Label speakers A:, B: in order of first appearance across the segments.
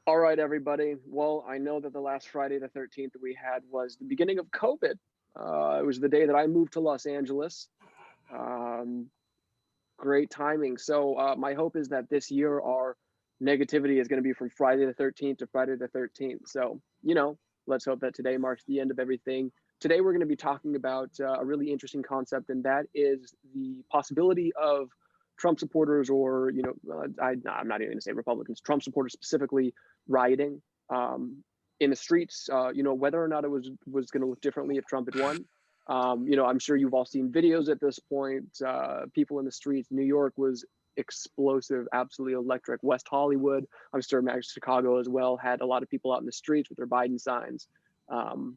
A: All right, everybody. Well, I know that the last Friday the 13th that we had was the beginning of COVID. It was the day that I moved to Los Angeles. Um, Great timing. So my hope is that this year our negativity is going to be from Friday the 13th to Friday the 13th. So, let's hope that today marks the end of everything. Today we're going to be talking about a really interesting concept, and that is the possibility of Trump supporters, or I'm not even going to say Republicans, Trump supporters specifically, rioting in the streets. Whether or not it was going to look differently if Trump had won. I'm sure you've all seen videos at this point. People in the streets. New York was explosive, absolutely electric. West Hollywood, I'm sure Chicago as well, had a lot of people out in the streets with their Biden signs. And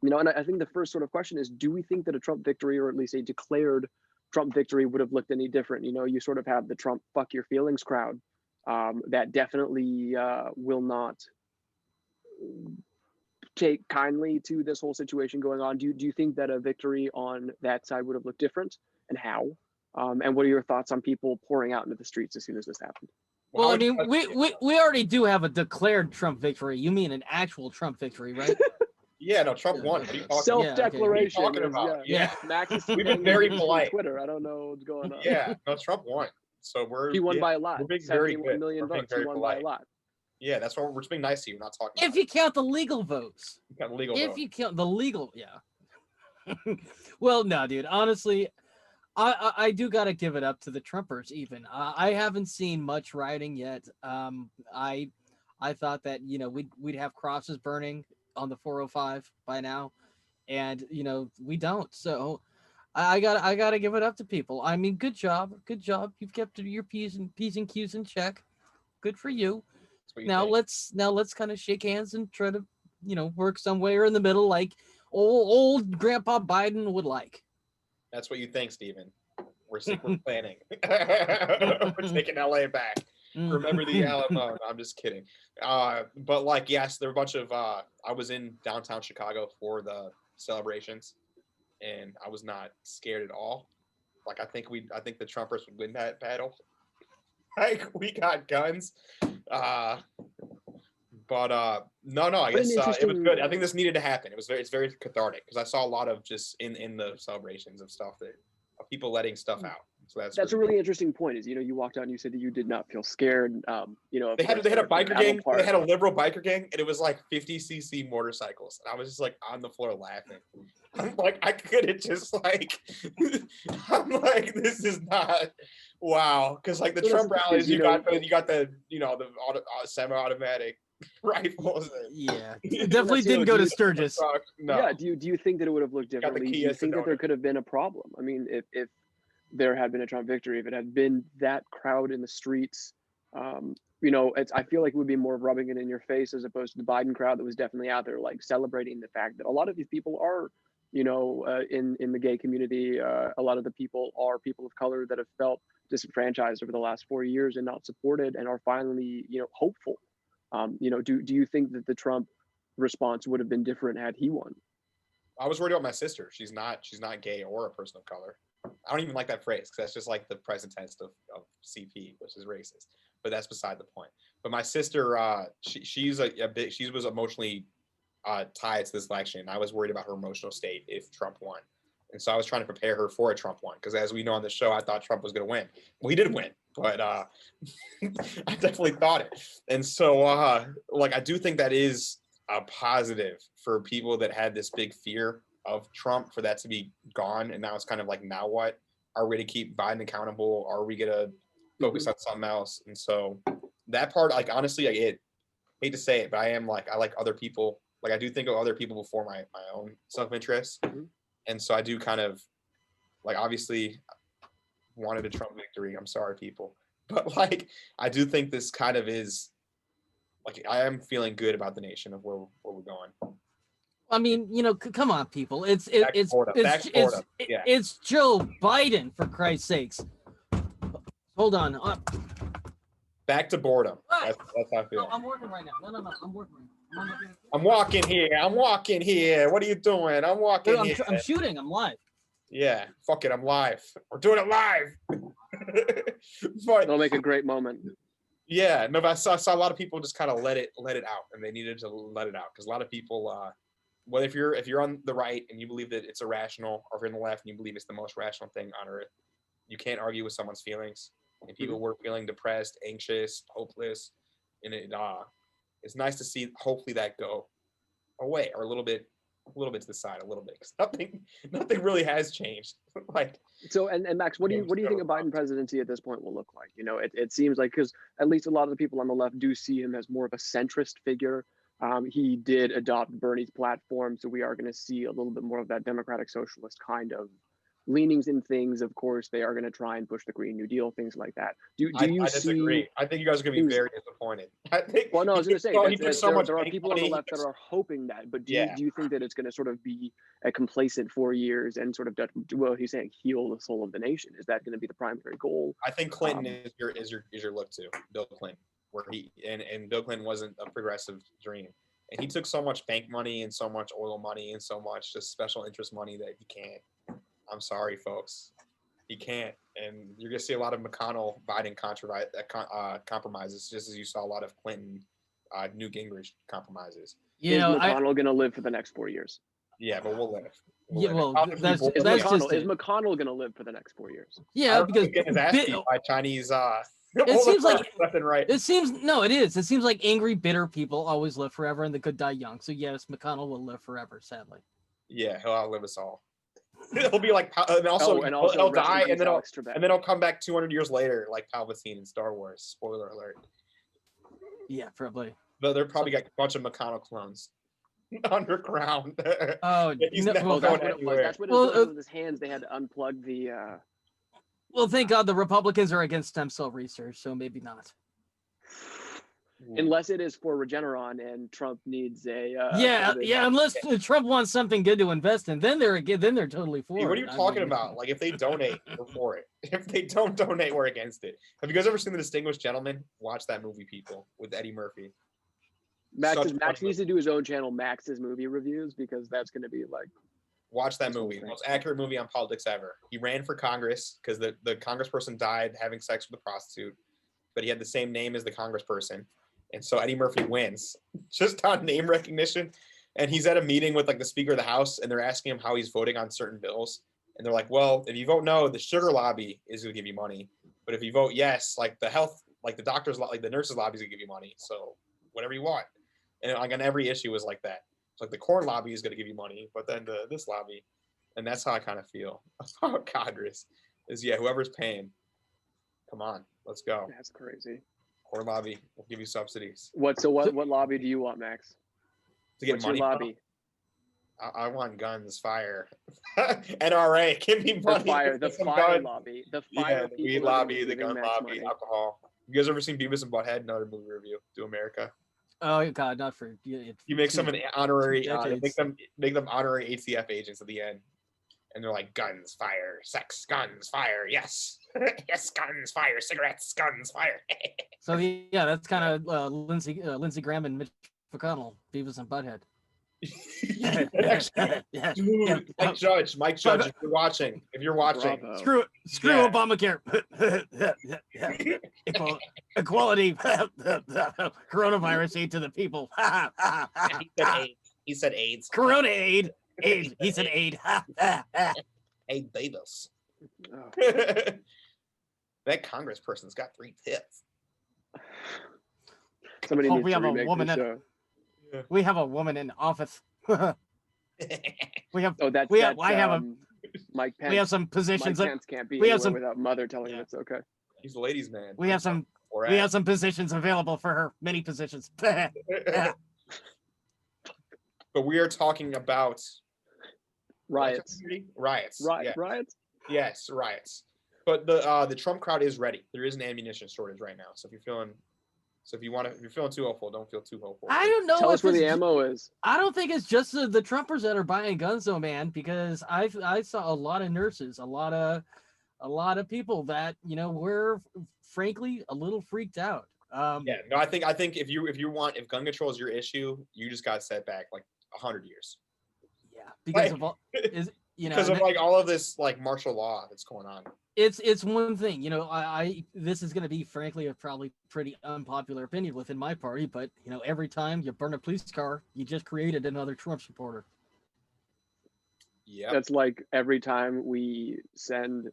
A: I think the first sort of question is, do we think that a Trump victory, or at least a declared Trump victory, would have looked any different? You sort of have the Trump fuck your feelings crowd that definitely will not take kindly to this whole situation going on. Do you think that a victory on that side would have looked different, and how? And what are your thoughts on people pouring out into the streets as soon as this happened?
B: Well, I mean, we already do have a declared Trump victory. You mean an actual Trump victory, right?
C: Yeah, no, Trump won. What are you talking
A: Self-declaration.
C: What are you talking about?
A: Yeah. Max is
C: We've been very polite.
A: Twitter. I don't know what's going on.
C: Yeah, no, Trump won. So
A: he won by a lot.
C: We're being very good.
A: Million votes. He won by a lot.
C: Yeah, that's why we're just being nice to you. We're not talking.
B: If you count the legal votes. You count the legal, yeah. Well, no, dude. Honestly, I do gotta give it up to the Trumpers. Even I haven't seen much rioting yet. I thought that we'd have crosses burning on the 405 by now, and we don't. So I gotta give it up to people. I mean, good job. You've kept your P's and Q's in check. Good for you. Now let's kind of shake hands and try to work somewhere in the middle, like old Grandpa Biden would like.
C: That's what you think, Stephen. We're planning. We're taking LA back. Remember the Alamo? No, I'm just kidding. But yes, there were a bunch of. I was in downtown Chicago for the celebrations, and I was not scared at all. I think the Trumpers would win that battle. We got guns. No, I guess it was good. I think this needed to happen. It's very cathartic, because I saw a lot of just in the celebrations of stuff of people letting stuff out. So that's a
A: really interesting point. Is you walked out and you said that you did not feel scared.
C: They had a biker gang. They had a liberal biker gang, and it was 50cc motorcycles, and I was just on the floor laughing. I'm I could have just I'm this is not wow, because the Trump rallies you got the semi-automatic rifles.
B: Yeah, definitely didn't go to Sturgis.
C: No.
A: Yeah, do you think that it would have looked differently? Do you think that there could have been a problem? I mean, if there had been a Trump victory, if it had been that crowd in the streets, I feel like it would be more rubbing it in your face, as opposed to the Biden crowd that was definitely out there celebrating the fact that a lot of these people are in the gay community. A lot of the people are people of color that have felt disenfranchised over the last 4 years and not supported, and are finally hopeful. Do you think that the Trump response would have been different had he won?
C: I was worried about my sister. She's not gay or a person of color. I don't even like that phrase, because that's just the present tense of CP, which is racist. But that's beside the point. But my sister, she was emotionally tied to this election, and I was worried about her emotional state if Trump won. And so I was trying to prepare her for a Trump win, because as we know on the show, I thought Trump was going to win. Well, he did win, but I definitely thought it. And so, I do think that is a positive for people that had this big fear of Trump, for that to be gone. And now it's kind of now what? Are we to keep Biden accountable? Are we going to focus on something else? And so that part, honestly, I hate to say it, but I like other people. I do think of other people before my own self-interest. Mm-hmm. And so I do kind of obviously wanted a Trump victory. I'm sorry, people. But I do think this kind of is I am feeling good about the nation of where we're going.
B: I mean, come on, people. It's Joe Biden, for Christ's sakes. Hold on.
C: Back to boredom. That's how I feel.
B: No, I'm working right now. No, I'm working right now.
C: I'm walking here. What are you doing? I'm walking here.
B: I'm shooting. I'm live.
C: Yeah, fuck it. I'm live. We're doing it live.
A: It'll make a great moment.
C: Yeah, no, but I saw a lot of people just kind of let it out, and they needed to let it out because a lot of people, well, if you're on the right and you believe that it's irrational, or if you're on the left and you believe it's the most rational thing on earth, you can't argue with someone's feelings. And people were feeling depressed, anxious, hopeless, and it's nice to see hopefully that go away or a little bit to the side a little bit because nothing really has changed. Like
A: so, and Max, what do you think a Biden presidency at this point will look like? You know, it seems like, because at least a lot of the people on the left do see him as more of a centrist figure. He did adopt Bernie's platform, so we are going to see a little bit more of that democratic socialist kind of leanings in things. Of course, they are going to try and push the Green New Deal, things like that. I
C: disagree. I think you guys are going to be very disappointed. I think.
A: Well, no, I was going to say there are people on the left
C: money.
A: that are hoping that, but do you think that it's going to sort of be a complacent 4 years and sort of, well, he's saying heal the soul of the nation? Is that going to be the primary goal?
C: I think Clinton is your look to Bill Clinton, where he and Bill Clinton wasn't a progressive dream, and he took so much bank money and so much oil money and so much just special interest money that he can't. I'm sorry, folks. He can't. And you're going to see a lot of McConnell-Biden compromises, just as you saw a lot of Clinton, Newt Gingrich compromises.
A: Is McConnell going to live for the next 4 years?
C: Yeah, but we'll live.
B: That's
A: is McConnell going to live for the next 4 years?
B: Yeah, because
C: his ass beat by Chinese.
B: It seems like
C: left and right.
B: It seems like angry, bitter people always live forever, and the good die young. So yes, McConnell will live forever, sadly.
C: Yeah, he'll outlive us all. He'll be like, and also he'll die, and then he'll come back 200 years later, like Palpatine in Star Wars. Spoiler alert.
B: Yeah, probably.
C: But they're probably got a bunch of McConnell clones underground.
B: Oh,
A: that's what it was. That's what it was with his hands. They had to unplug the.
B: Well, thank God the Republicans are against stem cell research, so maybe not.
A: Unless it is for Regeneron and Trump needs a
B: unless Trump wants something good to invest in, then they're totally for it.
C: What are you talking about? Like, if they donate, we're for it. If they don't donate, we're against it. Have you guys ever seen The Distinguished Gentleman? Watch that movie, people, with Eddie Murphy.
A: Max needs to do his own channel, Max's movie reviews, because that's going to be like.
C: Watch that movie. The most accurate movie on politics ever. He ran for Congress because the congressperson died having sex with a prostitute, but he had the same name as the congressperson. And so Eddie Murphy wins just on name recognition. And he's at a meeting with like the Speaker of the House, and they're asking him how he's voting on certain bills. And they're like, well, if you vote no, the sugar lobby is going to give you money. But if you vote yes, like the health, like the doctors, like the nurses lobby is going to give you money. So whatever you want. And like on every issue was like that. It's like the corn lobby is going to give you money, but then this lobby. And that's how I kind of feel about Congress is, whoever's paying, come on, let's go.
A: That's crazy.
C: Corn lobby will give you subsidies.
A: What lobby do you want, Max?
C: To get
A: What's
C: money?
A: Your lobby?
C: I want guns, fire. NRA, give me money.
A: The fire lobby. The fire
C: the weed lobby, the gun lobby, alcohol. You guys ever seen Beavis and Butthead? Another movie review. Do America.
B: Oh God, not for
C: you make some an honorary make them honorary ATF agents at the end, and they're like guns, fire, sex, guns, fire, yes, yes, guns, fire, cigarettes, guns, fire.
B: So that's kind of Lindsey Graham and Mitch McConnell, Beavis and Butthead. Mike
C: Judge, if you're watching,
B: screw Obamacare. Equality, coronavirus aid to the people.
C: He said AIDS.
B: Corona aid. He said aid.
C: Aid Davis. That congressperson's got 3 tits.
A: Somebody needs
B: we
A: to
B: have a
A: remake
B: woman
A: this
B: in.
A: show.
B: We have a woman in office. We have.
A: Mike Pence.
B: We have some positions.
A: Mike Pence can't be anywhere without mother telling him it's okay.
C: He's a ladies' man.
B: We have some positions available for her. Many positions.
C: But we are talking about
A: riots.
C: Riots.
A: Riots.
C: Yes, riots. But the Trump crowd is ready. There is an ammunition shortage right now. So if you're feeling too hopeful, don't feel too hopeful.
B: I don't know.
A: Tell us where the ammo is.
B: I don't think it's just the Trumpers that are buying guns, though, man. Because I saw a lot of nurses, a lot of people that were frankly a little freaked out.
C: I think if gun control is your issue, you just got set back like 100 years.
B: Yeah, because of all You know,
C: because of like all of this like martial law that's going on.
B: It's one thing, you know. I this is going to be frankly a probably pretty unpopular opinion within my party, but you know, every time you burn a police car, you just created another Trump supporter.
C: Yeah,
A: that's like every time we send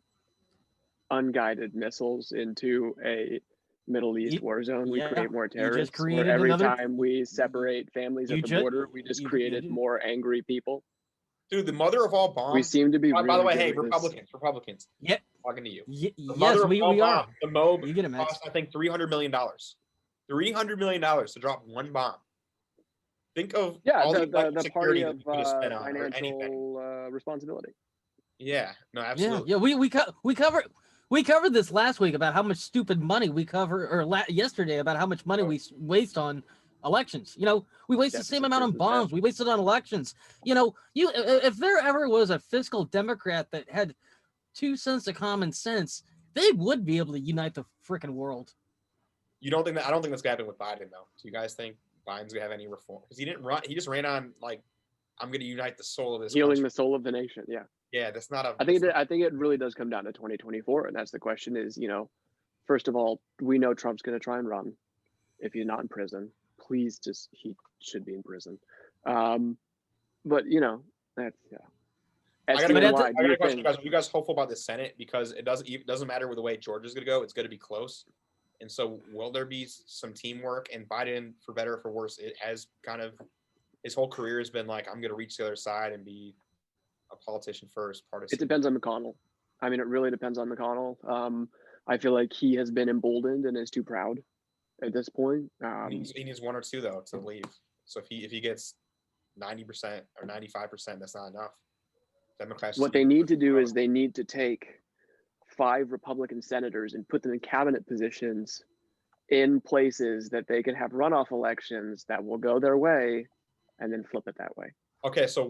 A: unguided missiles into a Middle East war zone, we create more terrorists. Or every time we separate families at the border, we just created more angry people.
C: Dude, the mother of all bombs.
A: We seem to be.
C: By the way, hey, Republicans.
B: Yeah,
C: talking to you.
B: Yes, we are.
C: The MOB cost, I think, $300 million. $300 million to drop one bomb. Think of all
A: the party of financial responsibility.
C: Yeah, no, absolutely.
B: Yeah, we covered this last week about how much stupid money we cover, or yesterday about how much money we waste on elections. You know, we waste the same amount on bombs. We wasted on elections. You know, if there ever was a fiscal Democrat that had 2 cents of common sense, they would be able to unite the freaking world.
C: You don't think that? I don't think that's gonna happen with Biden, though. Do you guys think Biden's gonna have any reform? Because he didn't run. He just ran on like, I'm gonna unite the soul of this
A: healing
C: country.
A: The soul of the nation. Yeah.
C: Yeah, that's not a.
A: I think it really does come down to 2024, and that's the question. Is, you know, first of all, we know Trump's going to try and run if he's not in prison. Please, he should be in prison. But you know, that's
C: I got a question, guys. Are you guys hopeful about the Senate? Because it doesn't matter with the way Georgia's going to go. It's going to be close. And so, will there be some teamwork? And Biden, for better or for worse, it has kind of his whole career has been like, I'm going to reach the other side and be a politician first. Partisan.
A: It depends on McConnell. I mean, it really depends on McConnell. I feel like he has been emboldened and is too proud at this point.
C: He needs 1 or 2 though to leave. So if he gets 90% or 95%, that's not enough. Democrats.
A: What they need to do is they need to take 5 Republican senators and put them in cabinet positions in places that they can have runoff elections that will go their way, and then flip it that way.
C: Okay, so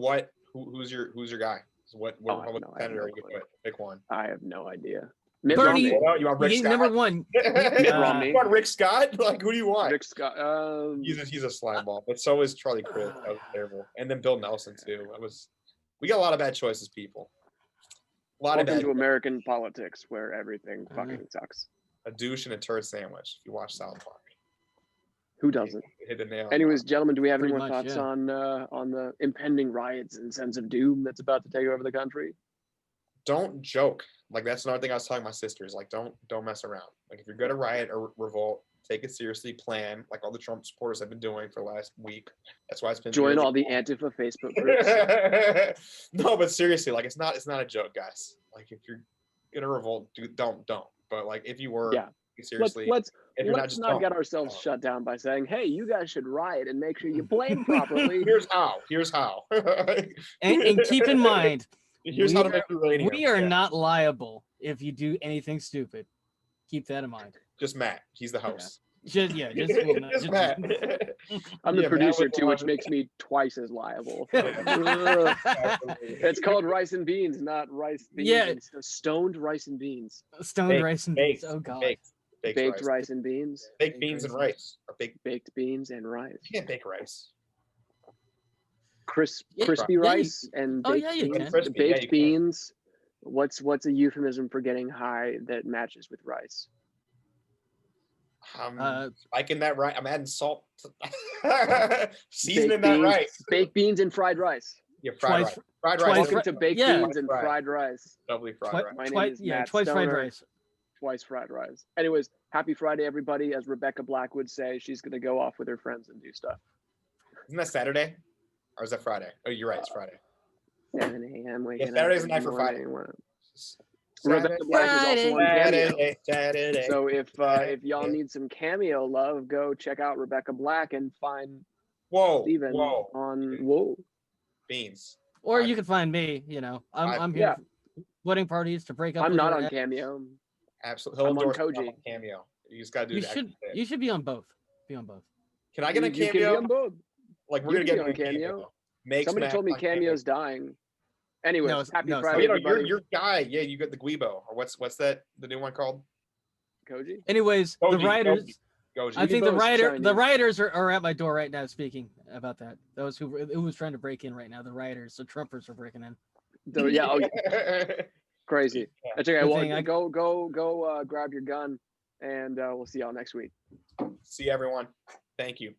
C: who's your guy? What Republican senator are you going to pick one?
A: I have no idea.
B: Mitt Romney. You
C: want Rick Scott?
B: Number one.
A: Mitt Romney.
C: You want Rick Scott? Like, who do you want?
A: Rick Scott.
C: He's a slime ball, but so is Charlie Crist. That was terrible. And then Bill Nelson too. We got a lot of bad choices, people.
A: Welcome to American politics, where everything fucking sucks.
C: A douche and a turd sandwich. If you watch South Park.
A: Who doesn't?
C: Hit the nail.
A: Anyways, gentlemen, do we have any more thoughts on the impending riots and sense of doom that's about to take over the country?
C: Don't joke. Like, that's another thing I was telling my sisters. Like, don't mess around. Like, if you're gonna riot or revolt, take it seriously. Plan, like all the Trump supporters have been doing for the last week. That's why it's been.
A: Join all the Antifa Facebook groups.
C: No, but seriously, like, it's not a joke, guys. Like, if you're gonna revolt, don't. But like, if you were, seriously,
A: let's not get ourselves shut down by saying, hey, you guys should riot and make sure you plan properly.
C: Here's how.
B: and keep in mind,
C: here's how to make uranium.
B: We are not liable if you do anything stupid. Keep that in mind.
C: Just Matt. He's the host.
B: Just
C: Matt.
A: I'm the producer too, which makes me twice as liable. It's called rice and beans, not rice beans.
B: Yeah.
A: It's stoned rice and beans.
B: Rice and beans. Oh god.
A: Baked rice and beans.
C: Baked beans and rice. Or
A: baked beans and rice.
C: You can't bake rice.
A: Crispy rice and baked beans. What's a euphemism for getting high that matches with rice?
C: Liking that rice. I'm adding salt. Seasoning that rice.
A: Baked beans and fried rice.
C: Yeah, fried rice.
A: Welcome to baked beans and fried rice.
C: Doubly fried rice.
A: My name is Matt
B: twice
A: Stoner.
B: fried rice.
A: Twice fried rice. Anyways, happy Friday, everybody. As Rebecca Black would say, she's going to go off with her friends and do stuff.
C: Isn't that Saturday? Or is that Friday? Oh, you're right. It's Friday.
A: 7 a.m. waking up.
C: Saturday's the night for Friday.
A: Rebecca Black is also on Cameo.
C: Saturday.
A: So if y'all need some Cameo love, go check out Rebecca Black and find Steven on
C: Beans.
B: Or you can find me. You know, I'm here. Wedding parties to break up.
A: I'm not on Cameo.
C: Absolutely.
A: I'm on Koji.
C: Cameo. You just gotta do that.
B: You should be on both. Be on both.
C: Can I get a Cameo?
A: You can be on both.
C: Like, we're gonna get
A: on Cameo. Somebody told me Cameo's dying. Anyway, happy Friday.
C: Your guy, you got the Guibo, or what's that? The new one called?
A: Koji.
B: Anyways, the rioters.
C: Goji.
B: I think the rioters are at my door right now speaking about that. Those who was trying to break in right now. The rioters, the Trumpers are breaking in.
A: Yeah. Oh, crazy. That's okay.
B: Good
A: Well,
B: thing I-
A: go grab your gun, and we'll see y'all next week.
C: See everyone. Thank you.